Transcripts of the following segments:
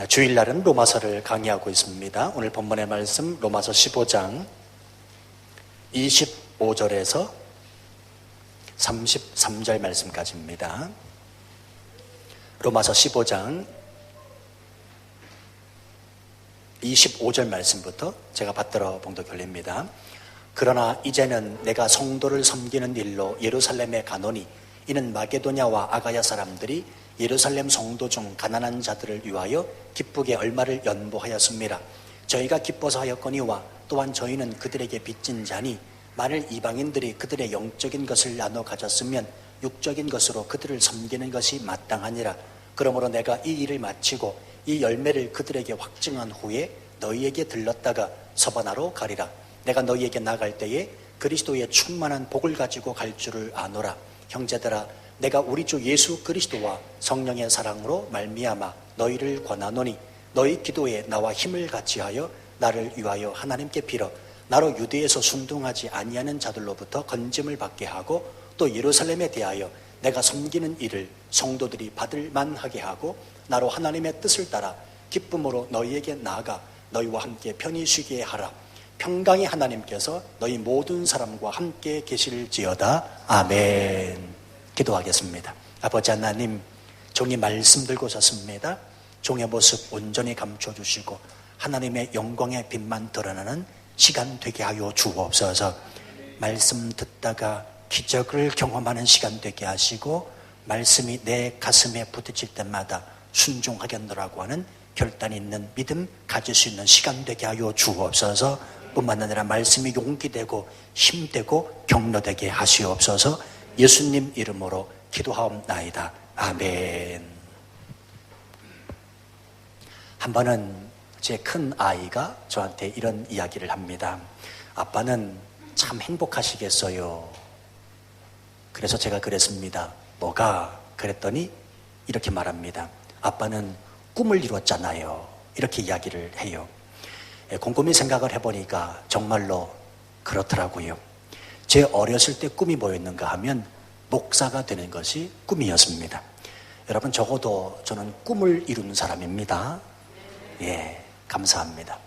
주일날은 로마서를 강의하고 있습니다. 오늘 본문의 말씀 로마서 15장 25절에서 33절 말씀까지입니다. 로마서 15장 25절 말씀부터 제가 받들어 봉독 올립니다. 그러나 이제는 내가 성도를 섬기는 일로 예루살렘에 가노니 이는 마게도냐와 아가야 사람들이 예루살렘 성도 중 가난한 자들을 위하여 기쁘게 얼마를 연보하였습니다. 저희가 기뻐서 하였거니와 또한 저희는 그들에게 빚진 자니 만일 이방인들이 그들의 영적인 것을 나눠 가졌으면 육적인 것으로 그들을 섬기는 것이 마땅하니라. 그러므로 내가 이 일을 마치고 이 열매를 그들에게 확증한 후에 너희에게 들렀다가 서바나로 가리라. 내가 너희에게 나갈 때에 그리스도의 충만한 복을 가지고 갈 줄을 아노라. 형제들아, 내가 우리 주 예수 그리스도와 성령의 사랑으로 말미암아 너희를 권하노니 너희 기도에 나와 힘을 같이하여 나를 위하여 하나님께 빌어 나로 유대에서 순종하지 아니하는 자들로부터 건짐을 받게 하고 또 예루살렘에 대하여 내가 섬기는 일을 성도들이 받을 만하게 하고 나로 하나님의 뜻을 따라 기쁨으로 너희에게 나아가 너희와 함께 편히 쉬게 하라. 평강의 하나님께서 너희 모든 사람과 함께 계실지어다. 아멘. 기도하겠습니다. 아버지 하나님, 종이 말씀 들고 섰습니다. 종의 모습 온전히 감춰주시고 하나님의 영광의 빛만 드러나는 시간 되게 하여 주옵소서. 말씀 듣다가 기적을 경험하는 시간 되게 하시고 말씀이 내 가슴에 부딪힐 때마다 순종하겠노라고 하는 결단 있는 믿음 가질 수 있는 시간 되게 하여 주옵소서. 뿐만 아니라 말씀이 용기되고 힘되고 격려되게 하시옵소서. 예수님 이름으로 기도하옵나이다. 아멘. 한 번은 제 큰 아이가 저한테 이런 이야기를 합니다. 아빠는 참 행복하시겠어요. 그래서 제가 그랬습니다. 뭐가? 그랬더니 이렇게 말합니다. 아빠는 꿈을 이뤘잖아요. 이렇게 이야기를 해요. 곰곰이 생각을 해보니까 정말로 그렇더라고요. 제 어렸을 때 꿈이 뭐였는가 하면 목사가 되는 것이 꿈이었습니다. 여러분, 적어도 저는 꿈을 이루는 사람입니다. 예, 감사합니다.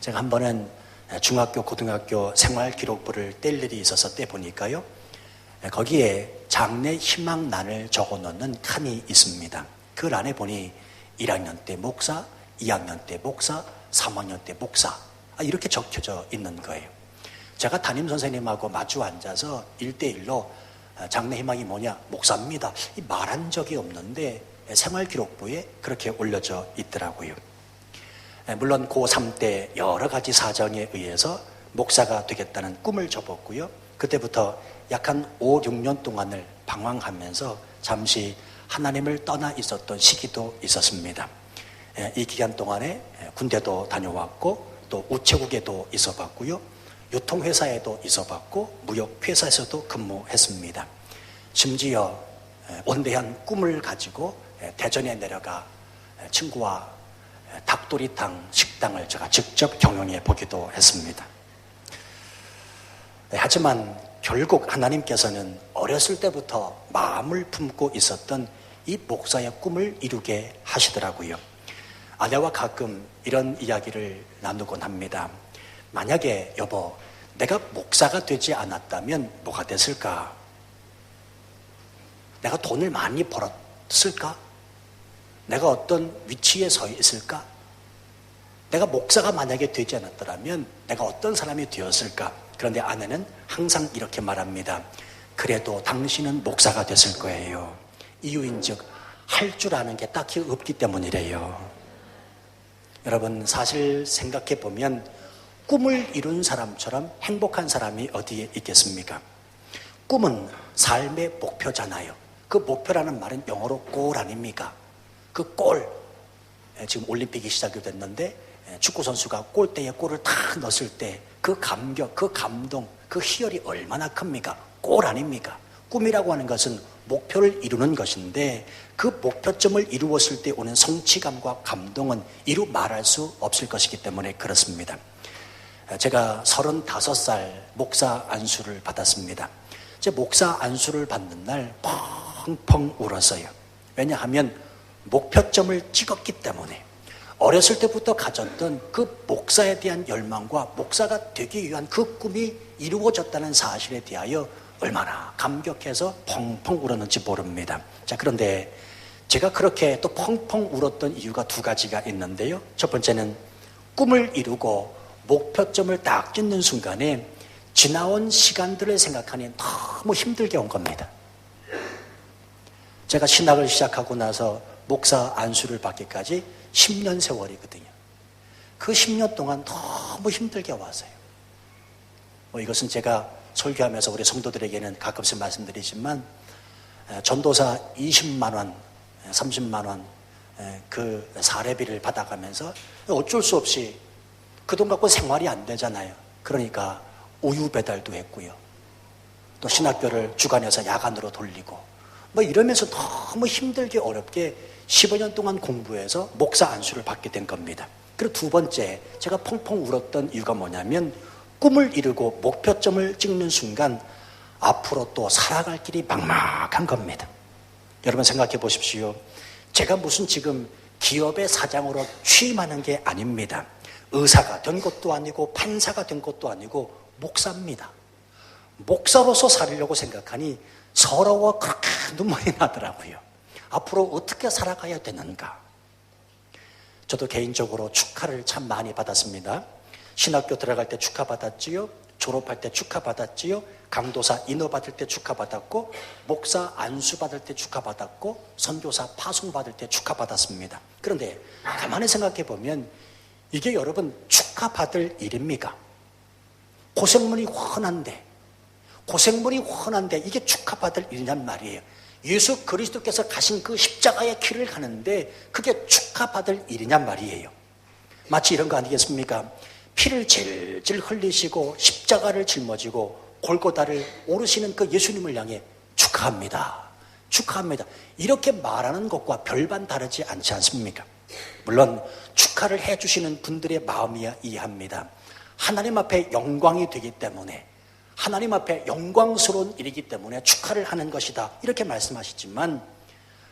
제가 한 번은 중학교, 고등학교 생활기록부를 뗄 일이 있어서 떼보니까요, 거기에 장래 희망란을 적어 놓는 칸이 있습니다. 그 란에 보니 1학년 때 목사, 2학년 때 목사, 3학년 때 목사, 이렇게 적혀져 있는 거예요. 제가 담임선생님하고 마주 앉아서 1대1로 장래 희망이 뭐냐? 목사입니다. 말한 적이 없는데 생활기록부에 그렇게 올려져 있더라고요. 물론 고3 때 여러 가지 사정에 의해서 목사가 되겠다는 꿈을 접었고요. 그때부터 약 한 5, 6년 동안을 방황하면서 잠시 하나님을 떠나 있었던 시기도 있었습니다. 이 기간 동안에 군대도 다녀왔고 또 우체국에도 있어봤고요. 유통회사에도 있어봤고 무역회사에서도 근무했습니다. 심지어 원대한 꿈을 가지고 대전에 내려가 친구와 닭도리탕 식당을 제가 직접 경영해 보기도 했습니다. 하지만 결국 하나님께서는 어렸을 때부터 마음을 품고 있었던 이 목사의 꿈을 이루게 하시더라고요. 아내와 가끔 이런 이야기를 나누곤 합니다. 만약에 여보, 내가 목사가 되지 않았다면 뭐가 됐을까? 내가 돈을 많이 벌었을까? 내가 어떤 위치에 서 있을까? 내가 목사가 만약에 되지 않았더라면 내가 어떤 사람이 되었을까? 그런데 아내는 항상 이렇게 말합니다. 그래도 당신은 목사가 됐을 거예요. 이유인즉 할 줄 아는 게 딱히 없기 때문이래요. 여러분, 사실 생각해 보면 꿈을 이룬 사람처럼 행복한 사람이 어디에 있겠습니까? 꿈은 삶의 목표잖아요. 그 목표라는 말은 영어로 골 아닙니까? 그 골, 지금 올림픽이 시작이 됐는데 축구선수가 골대에 골을 탁 넣었을 때 그 감격, 그 감동, 그 희열이 얼마나 큽니까? 골 아닙니까? 꿈이라고 하는 것은 목표를 이루는 것인데 그 목표점을 이루었을 때 오는 성취감과 감동은 이루 말할 수 없을 것이기 때문에 그렇습니다. 제가 35살 목사 안수를 받았습니다. 제 목사 안수를 받는 날 펑펑 울었어요. 왜냐하면 목표점을 찍었기 때문에 어렸을 때부터 가졌던 그 목사에 대한 열망과 목사가 되기 위한 그 꿈이 이루어졌다는 사실에 대하여 얼마나 감격해서 펑펑 울었는지 모릅니다. 자, 그런데 제가 그렇게 또 펑펑 울었던 이유가 두 가지가 있는데요. 첫 번째는 꿈을 이루고 목표점을 딱 찍는 순간에 지나온 시간들을 생각하니 너무 힘들게 온 겁니다. 제가 신학을 시작하고 나서 목사 안수를 받기까지 10년 세월이거든요. 그 10년 동안 너무 힘들게 왔어요. 이것은 제가 설교하면서 우리 성도들에게는 가끔씩 말씀드리지만 전도사 20만 원, 30만 원 그 사례비를 받아가면서 어쩔 수 없이 그 돈 갖고 생활이 안 되잖아요. 그러니까 우유 배달도 했고요. 또 신학교를 주간에서 야간으로 돌리고 이러면서 너무 힘들게 어렵게 15년 동안 공부해서 목사 안수를 받게 된 겁니다. 그리고 두 번째, 제가 펑펑 울었던 이유가 뭐냐면 꿈을 이루고 목표점을 찍는 순간 앞으로 또 살아갈 길이 막막한 겁니다. 여러분 생각해 보십시오. 제가 무슨 지금 기업의 사장으로 취임하는 게 아닙니다. 의사가 된 것도 아니고 판사가 된 것도 아니고 목사입니다. 목사로서 살려고 생각하니 서러워 그렇게 눈물이 나더라고요. 앞으로 어떻게 살아가야 되는가? 저도 개인적으로 축하를 참 많이 받았습니다. 신학교 들어갈 때 축하받았지요. 졸업할 때 축하받았지요. 강도사 인허 받을 때 축하받았고, 목사 안수 받을 때 축하받았고, 선교사 파송 받을 때 축하받았습니다. 그런데 가만히 생각해 보면 이게 여러분 축하받을 일입니까? 고생문이 훤한데 이게 축하받을 일이란 말이에요. 예수 그리스도께서 가신 그 십자가의 길을 가는데 그게 축하받을 일이냔 말이에요. 마치 이런 거 아니겠습니까? 피를 질질 흘리시고 십자가를 짊어지고 골고다를 오르시는 그 예수님을 향해 축하합니다. 이렇게 말하는 것과 별반 다르지 않지 않습니까? 물론 축하를 해주시는 분들의 마음이야 이해합니다. 하나님 앞에 영광이 되기 때문에, 하나님 앞에 영광스러운 일이기 때문에 축하를 하는 것이다, 이렇게 말씀하시지만,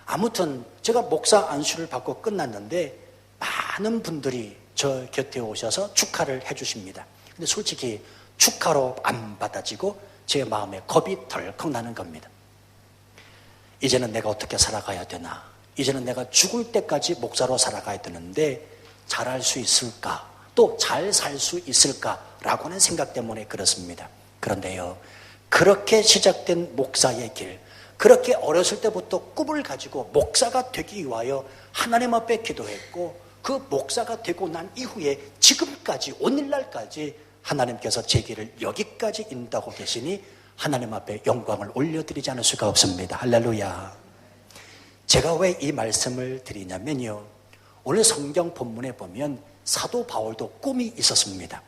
아무튼 제가 목사 안수를 받고 끝났는데 많은 분들이 저 곁에 오셔서 축하를 해주십니다. 근데 솔직히 축하로 안 받아지고 제 마음에 겁이 덜컥 나는 겁니다. 이제는 내가 어떻게 살아가야 되나? 이제는 내가 죽을 때까지 목사로 살아가야 되는데 잘할 수 있을까? 또 잘 살 수 있을까라고 하는 생각 때문에 그렇습니다. 그런데요, 그렇게 시작된 목사의 길, 그렇게 어렸을 때부터 꿈을 가지고 목사가 되기 위하여 하나님 앞에 기도했고, 그 목사가 되고 난 이후에 지금까지 오늘날까지 하나님께서 제 길을 여기까지 인도하고 계시니 하나님 앞에 영광을 올려드리지 않을 수가 없습니다. 할렐루야. 제가 왜 이 말씀을 드리냐면요, 오늘 성경 본문에 보면 사도 바울도 꿈이 있었습니다.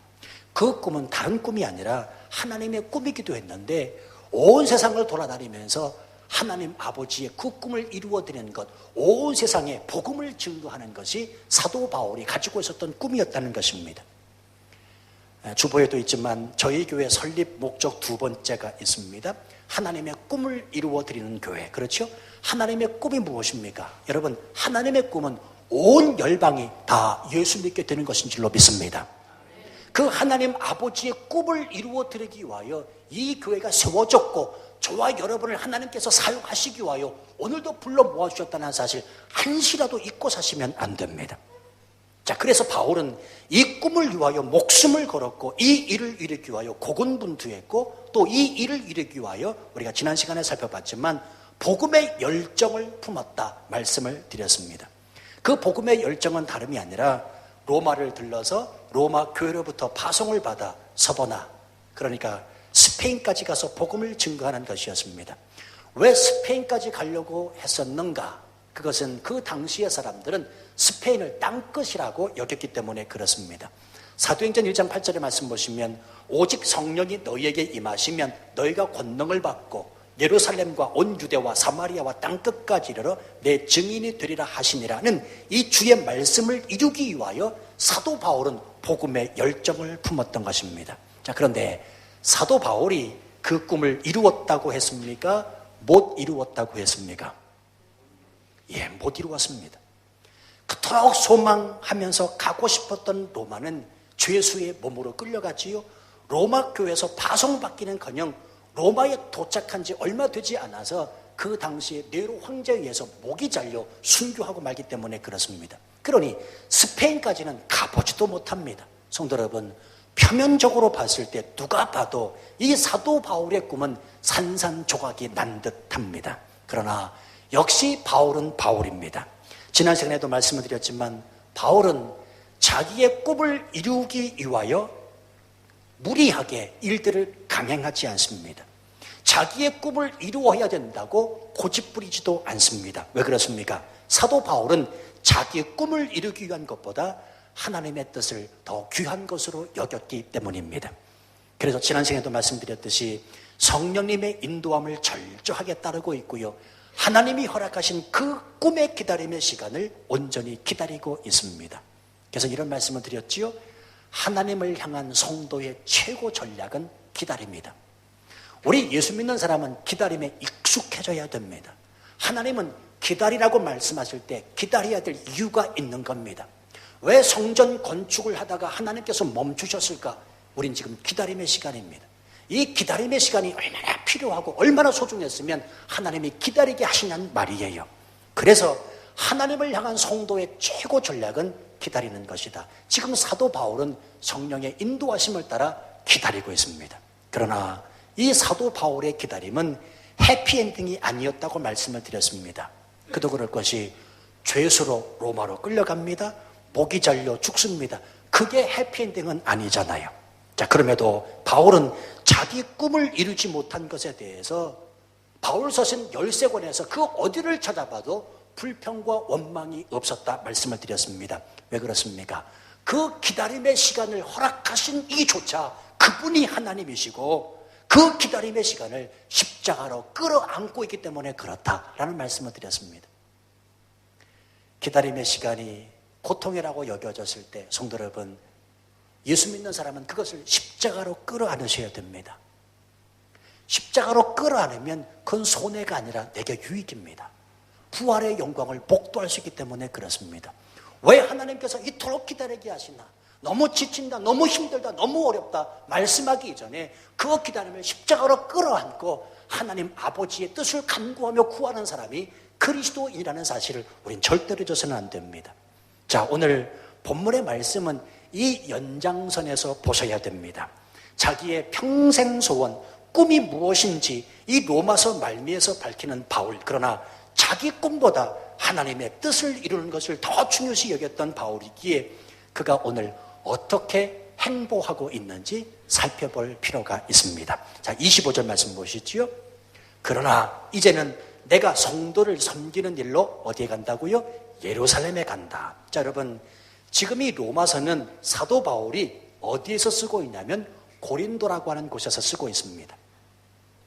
그 꿈은 다른 꿈이 아니라 하나님의 꿈이기도 했는데, 온 세상을 돌아다니면서 하나님 아버지의 그 꿈을 이루어드리는 것, 온 세상에 복음을 증거하는 것이 사도 바울이 가지고 있었던 꿈이었다는 것입니다. 주보에도 있지만 저희 교회 설립 목적 두 번째가 있습니다. 하나님의 꿈을 이루어드리는 교회. 그렇죠? 하나님의 꿈이 무엇입니까? 여러분, 하나님의 꿈은 온 열방이 다 예수 믿게 되는 것인 줄로 믿습니다. 그 하나님 아버지의 꿈을 이루어드리기 위하여 이 교회가 세워졌고, 저와 여러분을 하나님께서 사용하시기 위하여 오늘도 불러 모아주셨다는 사실 한시라도 잊고 사시면 안 됩니다. 자, 그래서 바울은 이 꿈을 위하여 목숨을 걸었고, 이 일을 이루기 위하여 고군분투했고, 또 이 일을 이루기 위하여 우리가 지난 시간에 살펴봤지만 복음의 열정을 품었다 말씀을 드렸습니다. 그 복음의 열정은 다름이 아니라 로마를 들러서 로마 교회로부터 파송을 받아 서버나, 그러니까 스페인까지 가서 복음을 증거하는 것이었습니다. 왜 스페인까지 가려고 했었는가? 그것은 그 당시의 사람들은 스페인을 땅끝이라고 여겼기 때문에 그렇습니다. 사도행전 1장 8절의 말씀 보시면, 오직 성령이 너희에게 임하시면 너희가 권능을 받고 예루살렘과 온 유대와 사마리아와 땅끝까지 이르러 내 증인이 되리라 하시니라는 이 주의 말씀을 이루기 위하여 사도 바울은 복음의 열정을 품었던 것입니다. 자, 그런데 사도 바울이 그 꿈을 이루었다고 했습니까? 못 이루었다고 했습니까? 예, 못 이루었습니다. 그 그토록 소망하면서 가고 싶었던 로마는 죄수의 몸으로 끌려갔지요. 로마 교회에서 파송받기는커녕 로마에 도착한 지 얼마 되지 않아서 그 당시에 네로 황제에 의해서 목이 잘려 순교하고 말기 때문에 그렇습니다. 그러니 스페인까지는 가보지도 못합니다. 성도 여러분, 표면적으로 봤을 때 누가 봐도 이 사도 바울의 꿈은 산산조각이 난 듯합니다. 그러나 역시 바울은 바울입니다. 지난 시간에도 말씀을 드렸지만 바울은 자기의 꿈을 이루기 위하여 무리하게 일들을 강행하지 않습니다. 자기의 꿈을 이루어야 된다고 고집부리지도 않습니다. 왜 그렇습니까? 사도 바울은 자기의 꿈을 이루기 위한 것보다 하나님의 뜻을 더 귀한 것으로 여겼기 때문입니다. 그래서 지난 시간에도 말씀드렸듯이 성령님의 인도함을 철저하게 따르고 있고요. 하나님이 허락하신 그 꿈의 기다림의 시간을 온전히 기다리고 있습니다. 그래서 이런 말씀을 드렸지요. 하나님을 향한 성도의 최고 전략은 기다립니다. 우리 예수 믿는 사람은 기다림에 익숙해져야 됩니다. 하나님은 기다리라고 말씀하실 때 기다려야 될 이유가 있는 겁니다. 왜 성전 건축을 하다가 하나님께서 멈추셨을까? 우린 지금 기다림의 시간입니다. 이 기다림의 시간이 얼마나 필요하고 얼마나 소중했으면 하나님이 기다리게 하시냐는 말이에요. 그래서 하나님을 향한 성도의 최고 전략은 기다리는 것이다. 지금 사도 바울은 성령의 인도하심을 따라 기다리고 있습니다. 그러나 이 사도 바울의 기다림은 해피엔딩이 아니었다고 말씀을 드렸습니다. 그도 그럴 것이 죄수로 로마로 끌려갑니다. 목이 잘려 죽습니다. 그게 해피엔딩은 아니잖아요. 자, 그럼에도 바울은 자기 꿈을 이루지 못한 것에 대해서 바울서신 13권에서 그 어디를 찾아봐도 불평과 원망이 없었다 말씀을 드렸습니다. 왜 그렇습니까? 그 기다림의 시간을 허락하신 이조차 그분이 하나님이시고 그 기다림의 시간을 십자가로 끌어안고 있기 때문에 그렇다라는 말씀을 드렸습니다. 기다림의 시간이 고통이라고 여겨졌을 때 성도 여러분, 예수 믿는 사람은 그것을 십자가로 끌어안으셔야 됩니다. 십자가로 끌어안으면 그건 손해가 아니라 내게 유익입니다. 부활의 영광을 복도할 수 있기 때문에 그렇습니다. 왜 하나님께서 이토록 기다리게 하시나? 너무 지친다, 너무 힘들다, 너무 어렵다 말씀하기 이전에 그 기다림을 십자가로 끌어안고 하나님 아버지의 뜻을 간구하며 구하는 사람이 그리스도인이라는 사실을 우린 절대로 잊어서는 안 됩니다. 자, 오늘 본문의 말씀은 이 연장선에서 보셔야 됩니다. 자기의 평생 소원, 꿈이 무엇인지 이 로마서 말미에서 밝히는 바울. 그러나 자기 꿈보다 하나님의 뜻을 이루는 것을 더 중요시 여겼던 바울이기에 그가 오늘 어떻게 행보하고 있는지 살펴볼 필요가 있습니다. 자, 25절 말씀 보시지요. 그러나 이제는 내가 성도를 섬기는 일로 어디에 간다고요? 예루살렘에 간다. 자, 여러분, 지금 이 로마서는 사도 바울이 어디에서 쓰고 있냐면 고린도라고 하는 곳에서 쓰고 있습니다.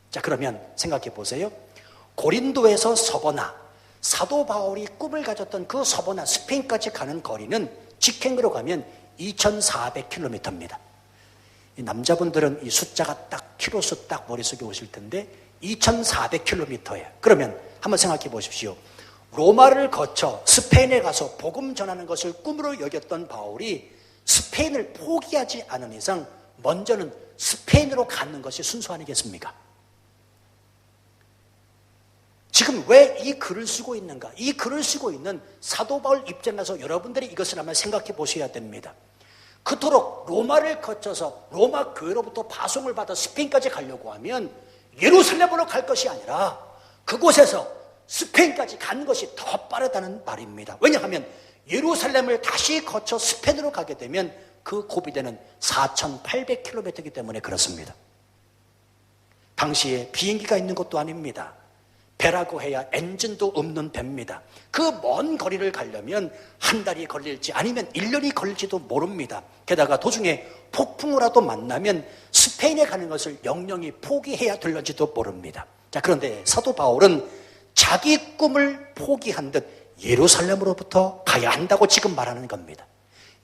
자, 그러면 생각해 보세요. 고린도에서 서버나 사도 바울이 꿈을 가졌던 그 서버나 스페인까지 가는 거리는 직행으로 가면 2,400km입니다. 남자분들은 이 숫자가 딱 키로수 딱 머릿속에 오실 텐데 2,400km예요. 그러면 한번 생각해 보십시오. 로마를 거쳐 스페인에 가서 복음 전하는 것을 꿈으로 여겼던 바울이 스페인을 포기하지 않은 이상 먼저는 스페인으로 가는 것이 순서 아니겠습니까? 지금 왜 이 글을 쓰고 있는가? 이 글을 쓰고 있는 사도 바울 입장에서 여러분들이 이것을 한번 생각해 보셔야 됩니다. 그토록 로마를 거쳐서 로마 교회로부터 파송을 받아 스페인까지 가려고 하면 예루살렘으로 갈 것이 아니라 그곳에서 스페인까지 가는 것이 더 빠르다는 말입니다. 왜냐하면 예루살렘을 다시 거쳐 스페인으로 가게 되면 그 고비대는 4,800km이기 때문에 그렇습니다. 당시에 비행기가 있는 것도 아닙니다. 배라고 해야 엔진도 없는 배입니다. 그 먼 거리를 가려면 한 달이 걸릴지 아니면 1년이 걸릴지도 모릅니다. 게다가 도중에 폭풍우라도 만나면 스페인에 가는 것을 영영이 포기해야 될런지도 모릅니다. 자, 그런데 사도 바울은 자기 꿈을 포기한 듯 예루살렘으로부터 가야 한다고 지금 말하는 겁니다.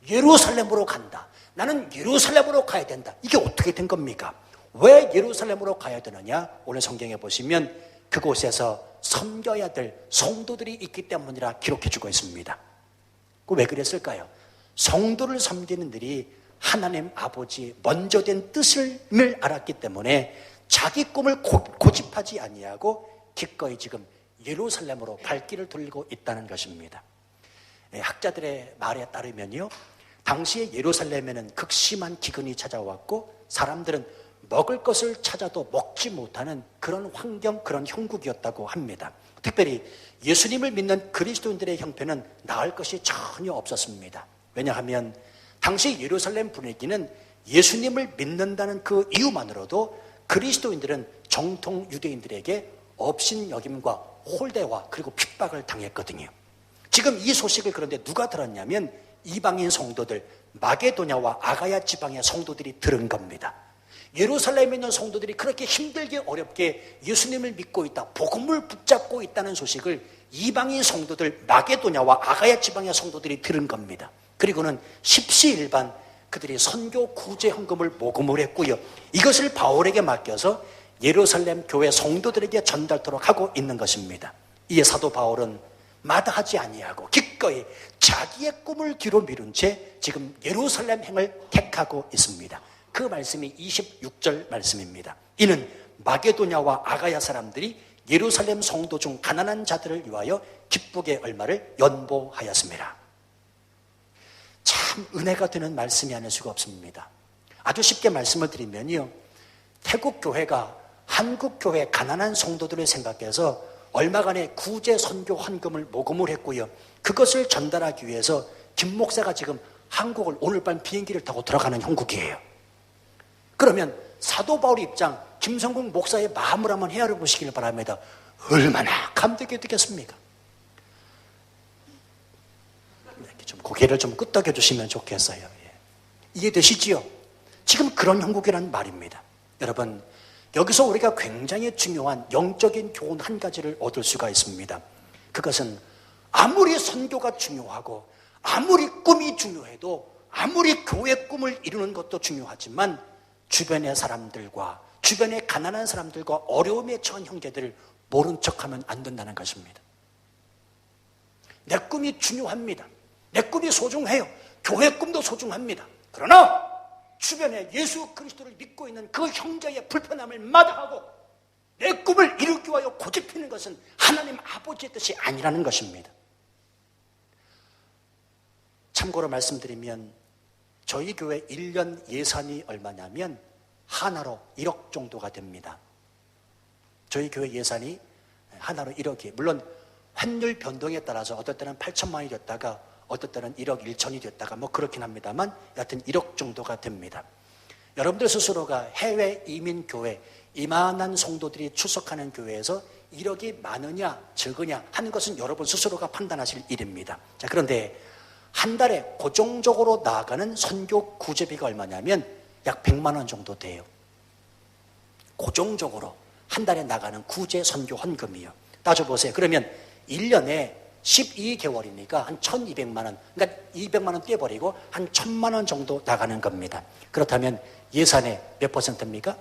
예루살렘으로 간다. 나는 예루살렘으로 가야 된다. 이게 어떻게 된 겁니까? 왜 예루살렘으로 가야 되느냐? 오늘 성경에 보시면 그곳에서 섬겨야 될 성도들이 있기 때문이라 기록해주고 있습니다. 왜 그랬을까요? 성도를 섬기는 일이 하나님 아버지의 먼저 된 뜻을 알았기 때문에 자기 꿈을 고집하지 아니하고 기꺼이 지금 예루살렘으로 발길을 돌리고 있다는 것입니다. 학자들의 말에 따르면요, 당시에 예루살렘에는 극심한 기근이 찾아왔고 사람들은 먹을 것을 찾아도 먹지 못하는 그런 환경, 그런 형국이었다고 합니다. 특별히 예수님을 믿는 그리스도인들의 형편은 나을 것이 전혀 없었습니다. 왜냐하면 당시 예루살렘 분위기는 예수님을 믿는다는 그 이유만으로도 그리스도인들은 정통 유대인들에게 업신여김과 홀대와 그리고 핍박을 당했거든요. 지금 이 소식을 그런데 누가 들었냐면 이방인 성도들, 마게도냐와 아가야 지방의 성도들이 들은 겁니다. 예루살렘에 있는 성도들이 그렇게 힘들게 어렵게 예수님을 믿고 있다, 복음을 붙잡고 있다는 소식을 이방인 성도들, 마게도냐와 아가야 지방의 성도들이 들은 겁니다. 그리고는 십시일반 그들이 선교 구제 헌금을 모금을 했고요, 이것을 바울에게 맡겨서 예루살렘 교회 성도들에게 전달토록 하고 있는 것입니다. 이에 사도 바울은 마다하지 아니하고 기꺼이 자기의 꿈을 뒤로 미룬 채 지금 예루살렘 행을 택하고 있습니다. 그 말씀이 26절 말씀입니다. 이는 마게도냐와 아가야 사람들이 예루살렘 성도 중 가난한 자들을 위하여 기쁘게 얼마를 연보하였습니다. 참 은혜가 되는 말씀이 아닐 수가 없습니다. 아주 쉽게 말씀을 드리면요, 태국 교회가 한국 교회 가난한 성도들을 생각해서 얼마간의 구제 선교 헌금을 모금을 했고요, 그것을 전달하기 위해서 김 목사가 지금 한국을 오늘 밤 비행기를 타고 들어가는 형국이에요. 그러면 사도 바울의 입장, 김성국 목사의 마음을 한번 헤아려 보시길 바랍니다. 얼마나 감격이 되겠습니까? 이렇게 좀 고개를 좀 끄덕여 주시면 좋겠어요. 이해되시지요? 지금 그런 형국이라는 말입니다. 여러분, 여기서 우리가 굉장히 중요한 영적인 교훈 한 가지를 얻을 수가 있습니다. 그것은 아무리 선교가 중요하고 아무리 꿈이 중요해도 아무리 교회 꿈을 이루는 것도 중요하지만 주변의 사람들과 주변의 가난한 사람들과 어려움에 처한 형제들을 모른 척하면 안 된다는 것입니다. 내 꿈이 중요합니다. 내 꿈이 소중해요. 교회 꿈도 소중합니다. 그러나 주변에 예수 그리스도를 믿고 있는 그 형제의 불편함을 마다하고 내 꿈을 이루기 위하여 고집피는 것은 하나님 아버지의 뜻이 아니라는 것입니다. 참고로 말씀드리면 저희 교회 1년 예산이 얼마냐면 하나로 1억 정도가 됩니다. 저희 교회 예산이 하나로 1억이에요. 물론 환율 변동에 따라서 어떨 때는 8천만 원이 됐다가 어떨 때는 1억 1천이 됐다가 뭐 그렇긴 합니다만 여하튼 1억 정도가 됩니다. 여러분들 스스로가 해외 이민교회, 이만한 성도들이 출석하는 교회에서 1억이 많으냐 적으냐 하는 것은 여러분 스스로가 판단하실 일입니다. 자, 그런데 한 달에 고정적으로 나아가는 선교 구제비가 얼마냐면 약 100만 원 정도 돼요. 고정적으로 한 달에 나가는 구제 선교 헌금이요. 따져보세요. 그러면 1년에 12개월이니까 한 1,200만 원, 그러니까 200만 원 떼버리고 한 1,000만 원 정도 나가는 겁니다. 그렇다면 예산의 몇 퍼센트입니까?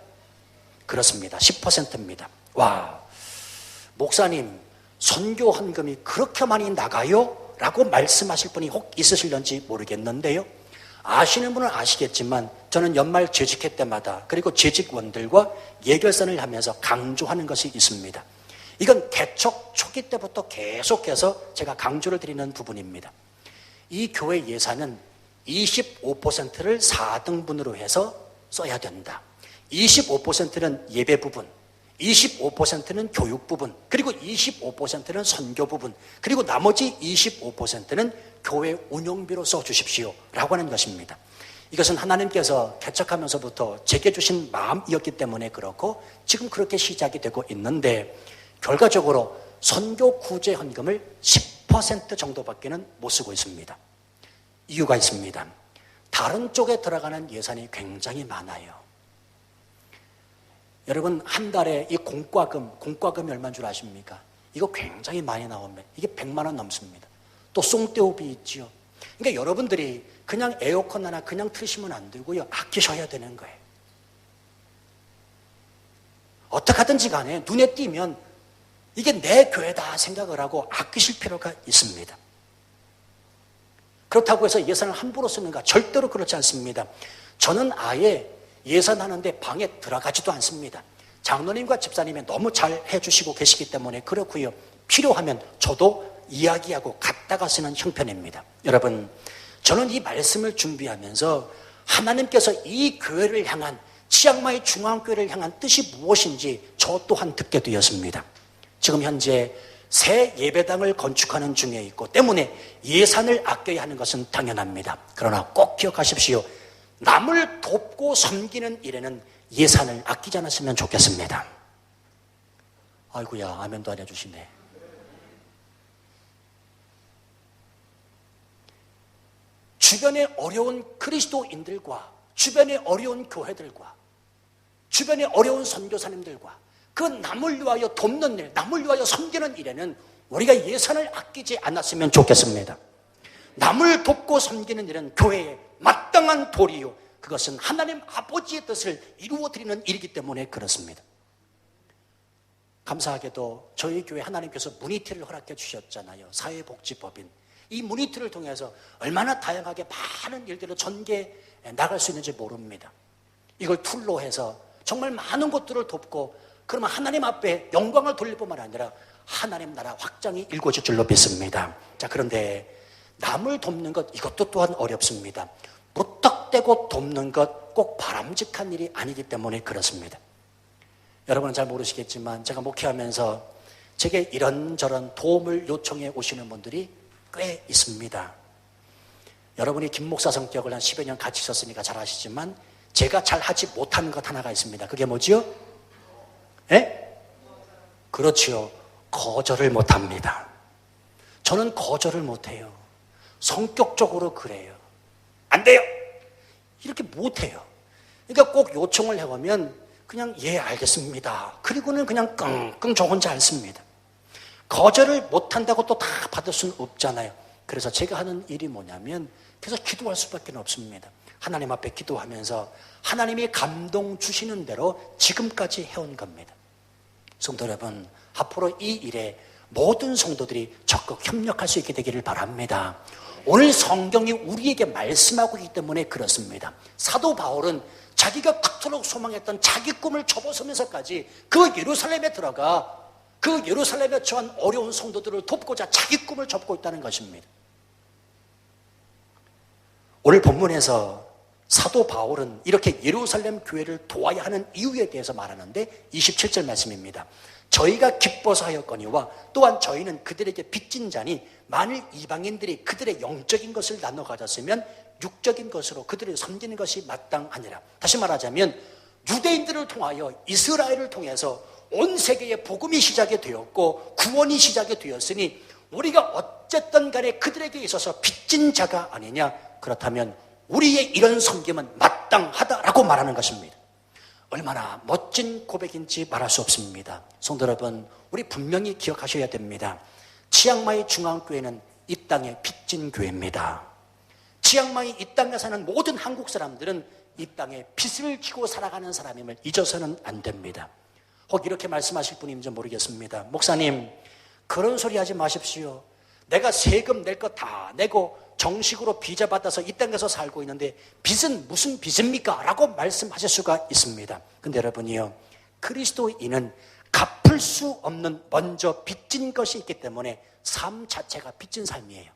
그렇습니다. 10%입니다. 와, 목사님, 선교 헌금이 그렇게 많이 나가요? 라고 말씀하실 분이 혹 있으실런지 모르겠는데요, 아시는 분은 아시겠지만 저는 연말 재직회 때마다 그리고 재직원들과 예결선을 하면서 강조하는 것이 있습니다. 이건 개척 초기 때부터 계속해서 제가 강조를 드리는 부분입니다. 이 교회 예산은 25%를 4등분으로 해서 써야 된다. 25%는 예배 부분, 25%는 교육 부분, 그리고 25%는 선교 부분, 그리고 나머지 25%는 교회 운영비로 써주십시오 라고 하는 것입니다. 이것은 하나님께서 개척하면서부터 제게 주신 마음이었기 때문에 그렇고 지금 그렇게 시작이 되고 있는데, 결과적으로 선교 구제 헌금을 10% 정도밖에는 못 쓰고 있습니다. 이유가 있습니다. 다른 쪽에 들어가는 예산이 굉장히 많아요. 여러분, 한 달에 이 공과금이 얼마인 줄 아십니까? 이거 굉장히 많이 나오면 이게 100만 원 넘습니다. 또 송떼오비 있지요. 그러니까 여러분들이 그냥 에어컨 하나 그냥 틀으시면 안 되고요, 아끼셔야 되는 거예요. 어떻게 하든지 간에 눈에 띄면 이게 내 교회다 생각을 하고 아끼실 필요가 있습니다. 그렇다고 해서 예산을 함부로 쓰는가? 절대로 그렇지 않습니다. 저는 아예 예산하는데 방에 들어가지도 않습니다. 장로님과 집사님이 너무 잘 해주시고 계시기 때문에 그렇고요. 필요하면 저도 이야기하고 갖다가 쓰는 형편입니다. 여러분, 저는 이 말씀을 준비하면서 하나님께서 이 교회를 향한, 치앙마이 중앙교회를 향한 뜻이 무엇인지 저 또한 듣게 되었습니다. 지금 현재 새 예배당을 건축하는 중에 있고 때문에 예산을 아껴야 하는 것은 당연합니다. 그러나 꼭 기억하십시오. 남을 돕고 섬기는 일에는 예산을 아끼지 않았으면 좋겠습니다. 아이고야, 아멘도 안 해주시네. 주변에 어려운 그리스도인들과 주변에 어려운 교회들과 주변에 어려운 선교사님들과 그 남을 위하여 돕는 일, 남을 위하여 섬기는 일에는 우리가 예산을 아끼지 않았으면 좋겠습니다. 남을 돕고 섬기는 일은 교회의 마땅한 도리요, 그것은 하나님 아버지의 뜻을 이루어드리는 일이기 때문에 그렇습니다. 감사하게도 저희 교회 하나님께서 문이티를 허락해 주셨잖아요. 사회복지법인. 이 문이티를 통해서 얼마나 다양하게 많은 일들을 전개해 나갈 수 있는지 모릅니다. 이걸 툴로 해서 정말 많은 것들을 돕고 그러면 하나님 앞에 영광을 돌릴 뿐만 아니라 하나님 나라 확장이 일궈질 줄로 믿습니다. 자, 그런데 남을 돕는 것, 이것도 또한 어렵습니다. 무턱대고 돕는 것 꼭 바람직한 일이 아니기 때문에 그렇습니다. 여러분은 잘 모르시겠지만 제가 목회하면서 제게 이런저런 도움을 요청해 오시는 분들이 꽤 있습니다. 여러분이 김 목사 성격을 한 10여 년 같이 있었으니까 잘 아시지만 제가 잘 하지 못하는 것 하나가 있습니다. 그게 뭐지요? 예? 그렇지요. 거절을 못합니다. 저는 거절을 못해요. 성격적으로 그래요. 안 돼요. 이렇게 못해요. 그러니까 꼭 요청을 해보면 그냥 예 알겠습니다. 그리고는 그냥 끙끙 저 혼자 않습니다. 거절을 못한다고 또 다 받을 수는 없잖아요. 그래서 제가 하는 일이 뭐냐면 계속 기도할 수밖에 없습니다. 하나님 앞에 기도하면서 하나님이 감동 주시는 대로 지금까지 해온 겁니다. 성도 여러분, 앞으로 이 일에 모든 성도들이 적극 협력할 수 있게 되기를 바랍니다. 오늘 성경이 우리에게 말씀하고 있기 때문에 그렇습니다. 사도 바울은 자기가 그토록 소망했던 자기 꿈을 접어서면서까지 그 예루살렘에 들어가 그 예루살렘에 처한 어려운 성도들을 돕고자 자기 꿈을 접고 있다는 것입니다. 오늘 본문에서 사도 바울은 이렇게 예루살렘 교회를 도와야 하는 이유에 대해서 말하는데 27절 말씀입니다. 저희가 기뻐서 하였거니와 또한 저희는 그들에게 빚진 자니 만일 이방인들이 그들의 영적인 것을 나눠 가졌으면 육적인 것으로 그들을 섬기는 것이 마땅하니라. 다시 말하자면 유대인들을 통하여 이스라엘을 통해서 온 세계에 복음이 시작이 되었고 구원이 시작이 되었으니 우리가 어쨌든 간에 그들에게 있어서 빚진 자가 아니냐. 그렇다면 우리의 이런 섬김은 마땅하다라고 말하는 것입니다. 얼마나 멋진 고백인지 말할 수 없습니다. 성도 여러분, 우리 분명히 기억하셔야 됩니다. 치앙마이 중앙교회는 이 땅의 빚진 교회입니다. 치앙마이 이 땅에 사는 모든 한국 사람들은 이 땅에 빚을 지고 살아가는 사람임을 잊어서는 안 됩니다. 혹 이렇게 말씀하실 분인지 모르겠습니다. 목사님, 그런 소리 하지 마십시오. 내가 세금 낼 거 다 내고 정식으로 비자 받아서 이 땅에서 살고 있는데 빚은 무슨 빚입니까? 라고 말씀하실 수가 있습니다. 근데 여러분이요, 그리스도인은 갚을 수 없는 먼저 빚진 것이 있기 때문에 삶 자체가 빚진 삶이에요.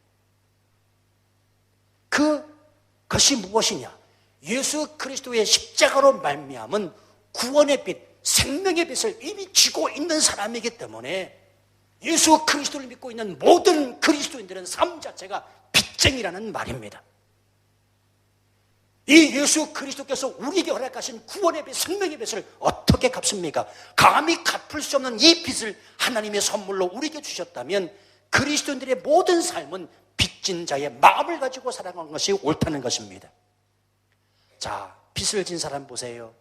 그것이 무엇이냐? 예수 그리스도의 십자가로 말미암은 구원의 빚, 생명의 빚을 이미 지고 있는 사람이기 때문에 예수 그리스도를 믿고 있는 모든 그리스도인들은 삶 자체가 빚쟁이라는 말입니다. 이 예수 그리스도께서 우리에게 허락하신 구원의 빚, 생명의 빚을 어떻게 갚습니까? 감히 갚을 수 없는 이 빚을 하나님의 선물로 우리에게 주셨다면 그리스도인들의 모든 삶은 빚진 자의 마음을 가지고 살아가는 것이 옳다는 것입니다. 자, 빚을 진 사람 보세요.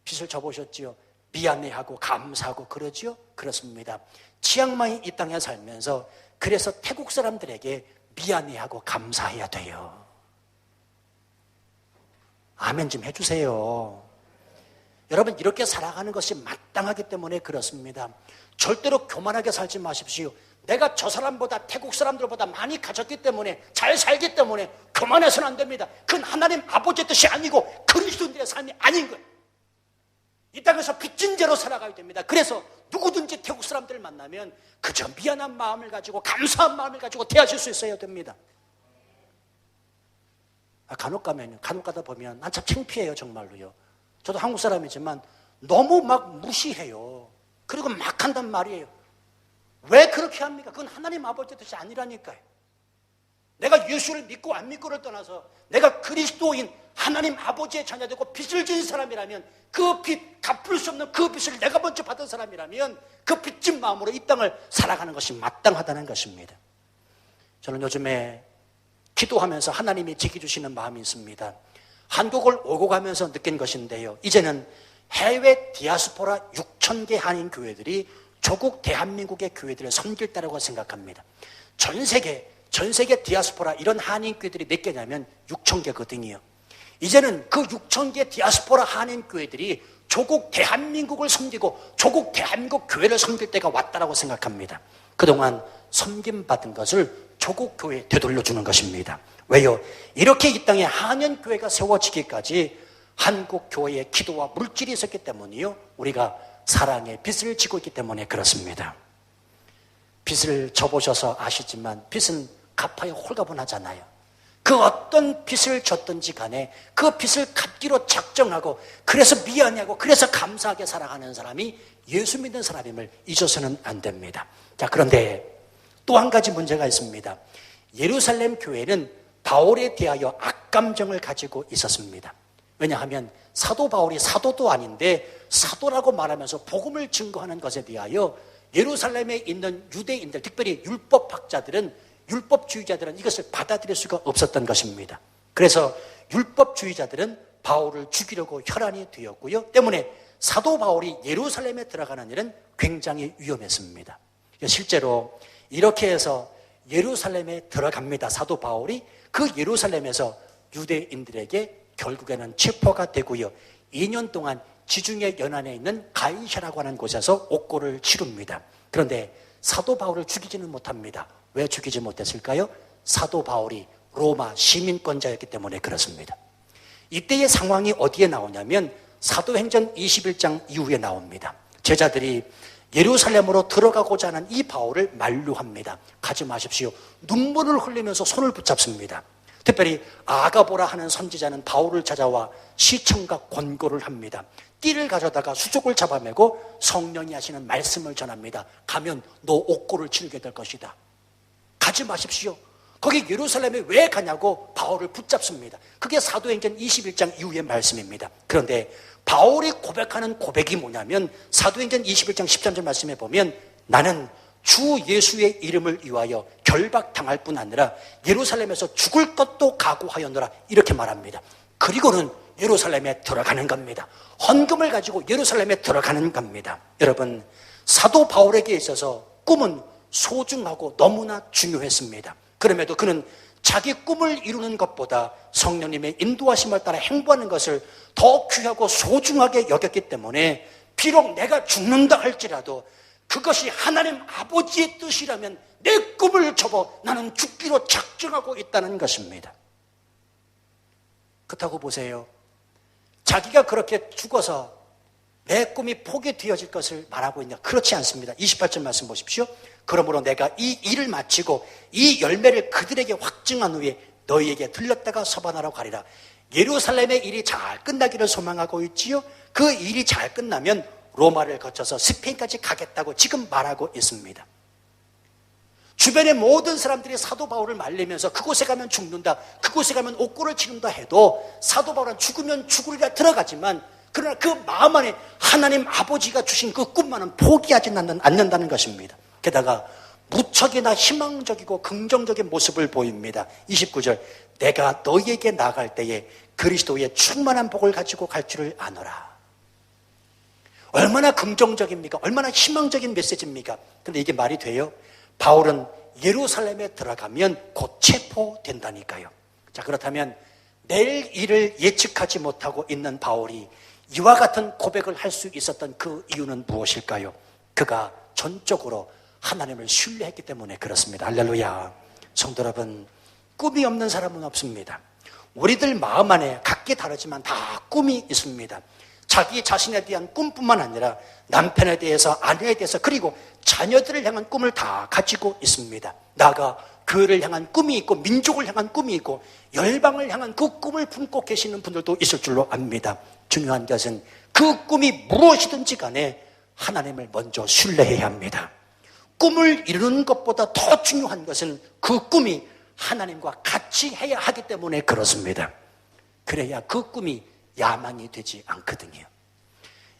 빚을 져보셨지요? 미안해하고 감사하고 그러지요? 그렇습니다. 치앙마이 이 땅에 살면서 그래서 태국 사람들에게 미안해하고 감사해야 돼요. 아멘 좀 해주세요. 여러분, 이렇게 살아가는 것이 마땅하기 때문에 그렇습니다. 절대로 교만하게 살지 마십시오. 내가 저 사람보다 태국 사람들보다 많이 가졌기 때문에 잘 살기 때문에 그만해서는 안 됩니다. 그건 하나님 아버지의 뜻이 아니고 그리스도인들의 삶이 아닌 거예요. 이 땅에서 빚진 죄로 살아가야 됩니다. 그래서 누구든지 태국 사람들을 만나면 그저 미안한 마음을 가지고 감사한 마음을 가지고 대하실 수 있어야 됩니다. 간혹 가다 보면 난 참 창피해요, 정말로요. 저도 한국 사람이지만 너무 막 무시해요. 그리고 막 한단 말이에요. 왜 그렇게 합니까? 그건 하나님 아버지의 뜻이 아니라니까요. 내가 예수를 믿고 안 믿고를 떠나서 내가 그리스도인 하나님 아버지의 자녀되고 빚을 지은 사람이라면 그 빚, 갚을 수 없는 그 빚을 내가 먼저 받은 사람이라면 그 빚진 마음으로 이 땅을 살아가는 것이 마땅하다는 것입니다. 저는 요즘에 기도하면서 하나님이 지켜주시는 마음이 있습니다. 한국을 오고 가면서 느낀 것인데요. 이제는 해외 디아스포라 6,000개 한인 교회들이 조국 대한민국의 교회들을 섬길 때라고 생각합니다. 전 세계 디아스포라 이런 한인 교회들이 몇 개냐면 6,000개거든요. 이제는 그 6,000개 디아스포라 한인 교회들이 조국 대한민국을 섬기고 조국 대한민국 교회를 섬길 때가 왔다라고 생각합니다. 그동안 섬김받은 것을 조국 교회에 되돌려주는 것입니다. 왜요? 이렇게 이 땅에 한인 교회가 세워지기까지 한국 교회의 기도와 물질이 있었기 때문이요. 우리가 사랑의 빚을 지고 있기 때문에 그렇습니다. 빚을 져보셔서 아시지만 빚은 갚아야 홀가분하잖아요. 그 어떤 빚을 졌든지 간에 그 빚을 갚기로 작정하고 그래서 미안해하고 그래서 감사하게 살아가는 사람이 예수 믿는 사람임을 잊어서는 안 됩니다. 자, 그런데 또 한 가지 문제가 있습니다. 예루살렘 교회는 바울에 대하여 악감정을 가지고 있었습니다. 왜냐하면 사도 바울이 사도도 아닌데 사도라고 말하면서 복음을 증거하는 것에 대하여 예루살렘에 있는 유대인들, 특별히 율법주의자들은 이것을 받아들일 수가 없었던 것입니다. 그래서 율법주의자들은 바울을 죽이려고 혈안이 되었고요. 때문에 사도 바울이 예루살렘에 들어가는 일은 굉장히 위험했습니다. 실제로 이렇게 해서 예루살렘에 들어갑니다. 사도 바울이 그 예루살렘에서 유대인들에게 결국에는 체포가 되고요. 2년 동안 지중해 연안에 있는 가이샤라고 하는 곳에서 옥고를 치릅니다. 그런데 사도 바울을 죽이지는 못합니다. 왜 죽이지 못했을까요? 사도 바울이 로마 시민권자였기 때문에 그렇습니다. 이때의 상황이 어디에 나오냐면 사도행전 21장 이후에 나옵니다. 제자들이 예루살렘으로 들어가고자 하는 이 바울을 만류합니다. 가지 마십시오. 눈물을 흘리면서 손을 붙잡습니다. 특별히 아가보라 하는 선지자는 바울을 찾아와 시청과 권고를 합니다. 띠를 가져다가 수족을 잡아매고 성령이 하시는 말씀을 전합니다. 가면 너 옥고를 치르게 될 것이다. 가지 마십시오. 거기 예루살렘에 왜 가냐고 바울을 붙잡습니다. 그게 사도행전 21장 이후의 말씀입니다. 그런데 바울이 고백하는 고백이 뭐냐면 사도행전 21장 13절 말씀에 보면 나는 주 예수의 이름을 위하여 결박당할 뿐 아니라 예루살렘에서 죽을 것도 각오하였노라 이렇게 말합니다. 그리고는 예루살렘에 들어가는 겁니다. 헌금을 가지고 예루살렘에 들어가는 겁니다. 여러분, 사도 바울에게 있어서 꿈은 소중하고 너무나 중요했습니다. 그럼에도 그는 자기 꿈을 이루는 것보다 성령님의 인도하심을 따라 행보하는 것을 더 귀하고 소중하게 여겼기 때문에 비록 내가 죽는다 할지라도 그것이 하나님 아버지의 뜻이라면 내 꿈을 접어 나는 죽기로 작정하고 있다는 것입니다. 그렇다고 보세요. 자기가 그렇게 죽어서 내 꿈이 포기되어질 것을 말하고 있냐? 그렇지 않습니다. 28절 말씀 보십시오. 그러므로 내가 이 일을 마치고 이 열매를 그들에게 확증한 후에 너희에게 들렸다가 서반하러 가리라. 예루살렘의 일이 잘 끝나기를 소망하고 있지요. 그 일이 잘 끝나면 로마를 거쳐서 스페인까지 가겠다고 지금 말하고 있습니다. 주변의 모든 사람들이 사도 바울을 말리면서 그곳에 가면 죽는다, 그곳에 가면 옥고를 치른다 해도 사도 바울은 죽으면 죽으리라 들어가지만 그러나 그 마음 안에 하나님 아버지가 주신 그 꿈만은 포기하지 않는다는 것입니다. 게다가 무척이나 희망적이고 긍정적인 모습을 보입니다. 29절 내가 너희에게 나아갈 때에 그리스도의 충만한 복을 가지고 갈 줄을 아노라. 얼마나 긍정적입니까? 얼마나 희망적인 메시지입니까? 그런데 이게 말이 돼요? 바울은 예루살렘에 들어가면 곧 체포된다니까요. 자, 그렇다면 내일 일을 예측하지 못하고 있는 바울이 이와 같은 고백을 할 수 있었던 그 이유는 무엇일까요? 그가 전적으로 하나님을 신뢰했기 때문에 그렇습니다. 할렐루야. 성도 여러분, 꿈이 없는 사람은 없습니다. 우리들 마음 안에 각기 다르지만 다 꿈이 있습니다. 자기 자신에 대한 꿈뿐만 아니라 남편에 대해서, 아내에 대해서, 그리고 자녀들을 향한 꿈을 다 가지고 있습니다. 나아가 교회를 향한 꿈이 있고 민족을 향한 꿈이 있고 열방을 향한 그 꿈을 품고 계시는 분들도 있을 줄로 압니다. 중요한 것은 그 꿈이 무엇이든지 간에 하나님을 먼저 신뢰해야 합니다. 꿈을 이루는 것보다 더 중요한 것은 그 꿈이 하나님과 같이 해야 하기 때문에 그렇습니다. 그래야 그 꿈이 야망이 되지 않거든요.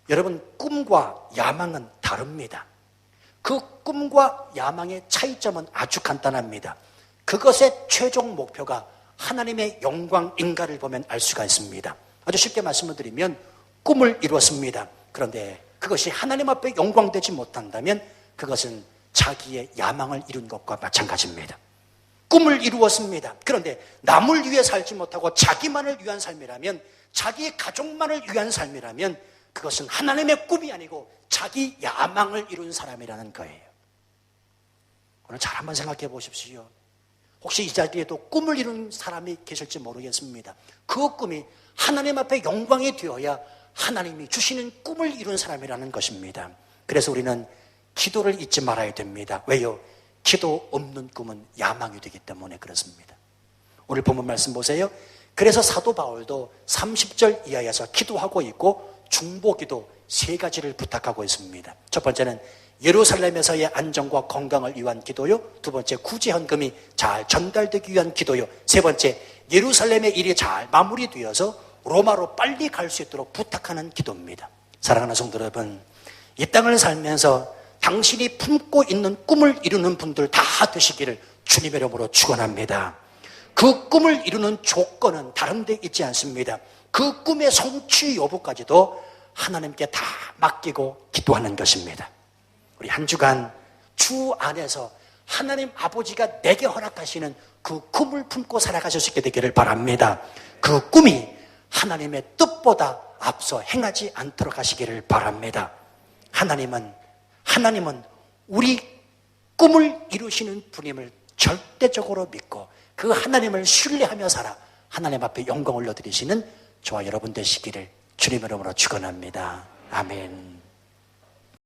여러분, 꿈과 야망은 다릅니다. 그 꿈과 야망의 차이점은 아주 간단합니다. 그것의 최종 목표가 하나님의 영광인가를 보면 알 수가 있습니다. 아주 쉽게 말씀을 드리면 꿈을 이루었습니다. 그런데 그것이 하나님 앞에 영광되지 못한다면 그것은 자기의 야망을 이룬 것과 마찬가지입니다. 꿈을 이루었습니다. 그런데 남을 위해 살지 못하고 자기만을 위한 삶이라면, 자기의 가족만을 위한 삶이라면 그것은 하나님의 꿈이 아니고 자기 야망을 이룬 사람이라는 거예요. 오늘 잘 한번 생각해 보십시오. 혹시 이 자리에도 꿈을 이룬 사람이 계실지 모르겠습니다. 그 꿈이 하나님 앞에 영광이 되어야 하나님이 주시는 꿈을 이룬 사람이라는 것입니다. 그래서 우리는 기도를 잊지 말아야 됩니다. 왜요? 기도 없는 꿈은 야망이 되기 때문에 그렇습니다. 오늘 본문 말씀 보세요. 그래서 사도 바울도 30절 이하에서 기도하고 있고 중보기도 3가지를 부탁하고 있습니다. 첫 번째는 예루살렘에서의 안정과 건강을 위한 기도요. 두 번째, 구제헌금이 잘 전달되기 위한 기도요. 세 번째, 예루살렘의 일이 잘 마무리되어서 로마로 빨리 갈 수 있도록 부탁하는 기도입니다. 사랑하는 성도 여러분, 이 땅을 살면서 당신이 품고 있는 꿈을 이루는 분들 다 되시기를 주님의 이름으로 축원합니다. 그 꿈을 이루는 조건은 다른 데 있지 않습니다. 그 꿈의 성취 여부까지도 하나님께 다 맡기고 기도하는 것입니다. 우리 한 주간 주 안에서 하나님 아버지가 내게 허락하시는 그 꿈을 품고 살아가실 수 있게 되기를 바랍니다. 그 꿈이 하나님의 뜻보다 앞서 행하지 않도록 하시기를 바랍니다. 하나님은 우리 꿈을 이루시는 분임을 절대적으로 믿고 그 하나님을 신뢰하며 살아 하나님 앞에 영광을 올려드리시는 저와 여러분 되시기를 주님의 이름으로 축원합니다. 아멘.